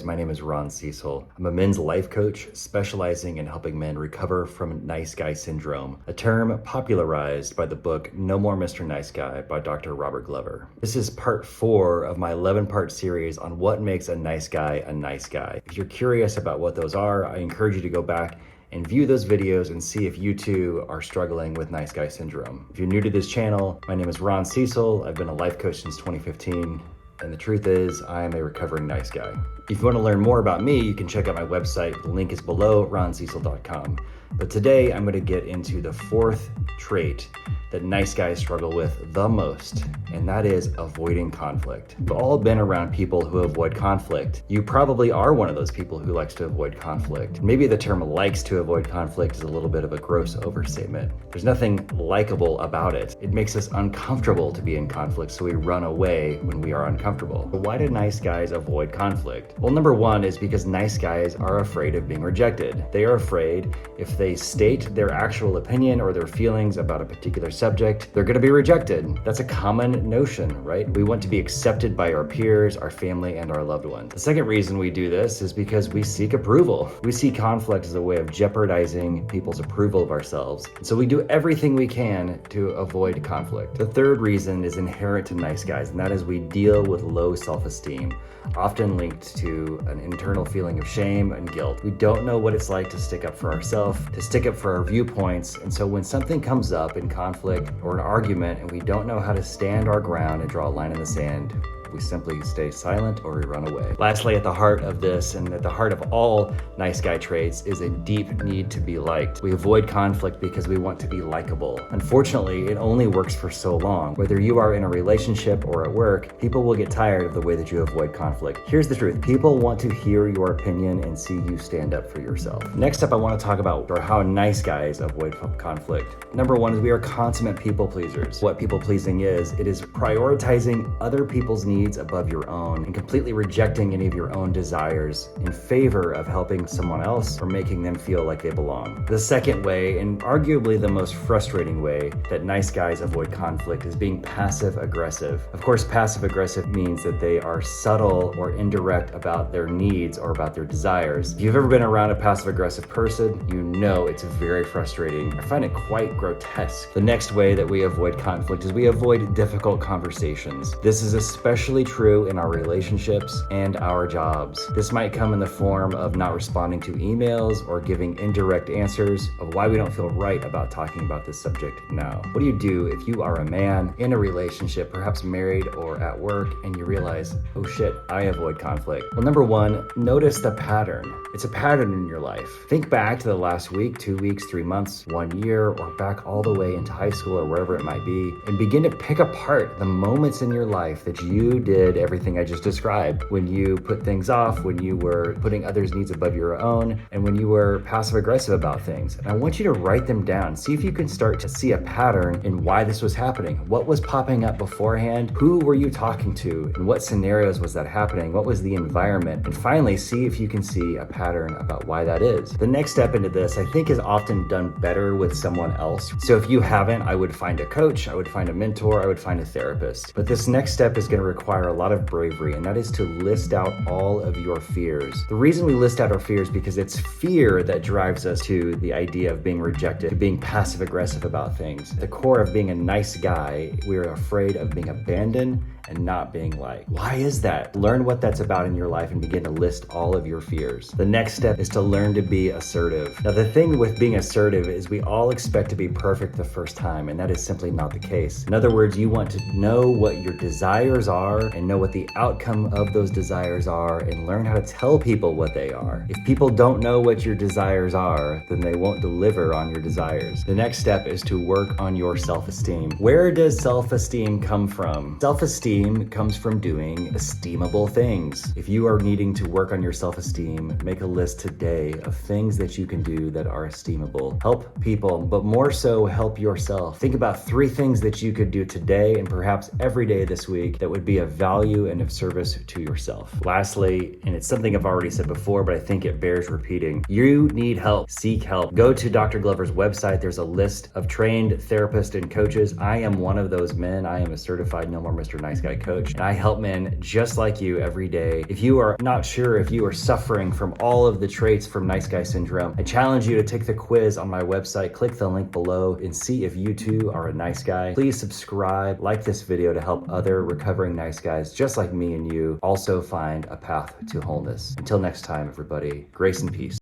My name is Ron Cecil. I'm a men's life coach specializing in helping men recover from nice guy syndrome, a term popularized by the book No More Mr. Nice Guy by Dr. Robert Glover. This is part 4 of my 11-part series on what makes a nice guy a nice guy. If you're curious about what those are, I encourage you to go back and view those videos and see if you too are struggling with nice guy syndrome. If you're new to this channel, my name is Ron Cecil. I've been a life coach since 2015. And the truth is, I am a recovering nice guy. If you want to learn more about me, you can check out my website. The link is below, roncecil.com. But today I'm going to get into the 4th trait that nice guys struggle with the most, and that is avoiding conflict. We've all been around people who avoid conflict. You probably are one of those people who likes to avoid conflict. Maybe the term likes to avoid conflict is a little bit of a gross overstatement. There's nothing likable about it. It makes us uncomfortable to be in conflict, so we run away when we are uncomfortable. But why do nice guys avoid conflict? Well, number one is because nice guys are afraid of being rejected. They are afraid if they state their actual opinion or their feelings about a particular subject, they're going to be rejected. That's a common notion, right? We want to be accepted by our peers, our family, and our loved ones. The second reason we do this is because we seek approval. We see conflict as a way of jeopardizing people's approval of ourselves. So we do everything we can to avoid conflict. The third reason is inherent to nice guys, and that is we deal with low self-esteem, often linked to an internal feeling of shame and guilt. We don't know what it's like to stick up for ourselves, to stick up for our viewpoints, and so when something comes up in conflict or an argument and we don't know how to stand our ground and draw a line in the sand, we simply stay silent or we run away. Lastly, at the heart of this and at the heart of all nice guy traits is a deep need to be liked. We avoid conflict because we want to be likable. Unfortunately, it only works for so long. Whether you are in a relationship or at work, people will get tired of the way that you avoid conflict. Here's the truth. People want to hear your opinion and see you stand up for yourself. Next up, I want to talk about how nice guys avoid conflict. Number one is we are consummate people pleasers. What people pleasing is, it is prioritizing other people's needs above your own and completely rejecting any of your own desires in favor of helping someone else or making them feel like they belong. The second way, and arguably the most frustrating way that nice guys avoid conflict, is being passive aggressive. Of course, passive aggressive means that they are subtle or indirect about their needs or about their desires. If you've ever been around a passive aggressive person, you know it's very frustrating. I find it quite grotesque. The next way that we avoid conflict is we avoid difficult conversations. This is especially true in our relationships and our jobs. This might come in the form of not responding to emails or giving indirect answers of why we don't feel right about talking about this subject now. What do you do if you are a man in a relationship, perhaps married or at work, and you realize, oh shit, I avoid conflict? Well, number one, notice the pattern. It's a pattern in your life. Think back to the last week, 2 weeks, 3 months, 1 year, or back all the way into high school or wherever it might be, and begin to pick apart the moments in your life that you did everything I just described. When you put things off, when you were putting others' needs above your own, and when you were passive aggressive about things. And I want you to write them down. See if you can start to see a pattern in why this was happening. What was popping up beforehand? Who were you talking to? In what scenarios was that happening? What was the environment? And finally, see if you can see a pattern about why that is. The next step into this, I think, is often done better with someone else. So if you haven't, I would find a coach, I would find a mentor, I would find a therapist. But this next step is going to require a lot of bravery, and that is to list out all of your fears. The reason we list out our fears because it's fear that drives us to the idea of being rejected, to being passive aggressive about things. At the core of being a nice guy, we're afraid of being abandoned and not being liked. Why is that? Learn what that's about in your life and begin to list all of your fears. The next step is to learn to be assertive. Now, the thing with being assertive is we all expect to be perfect the first time, and that is simply not the case. In other words, you want to know what your desires are and know what the outcome of those desires are and learn how to tell people what they are. If people don't know what your desires are, then they won't deliver on your desires. The next step is to work on your self-esteem. Where does self-esteem come from? Self-esteem comes from doing esteemable things. If you are needing to work on your self-esteem, make a list today of things that you can do that are esteemable. Help people, but more so help yourself. Think about 3 things that you could do today and perhaps every day this week that would be of value and of service to yourself. Lastly, and it's something I've already said before, but I think it bears repeating, you need help. Seek help. Go to Dr. Glover's website. There's a list of trained therapists and coaches. I am one of those men. I am a certified No More Mr. Nice Guy Guy Coach, and I help men just like you every day. If you are not sure if you are suffering from all of the traits from nice guy syndrome, I challenge you to take the quiz on my website. Click the link below and see if you too are a nice guy. Please subscribe, like this video to help other recovering nice guys just like me and you also find a path to wholeness. Until next time, everybody, grace and peace.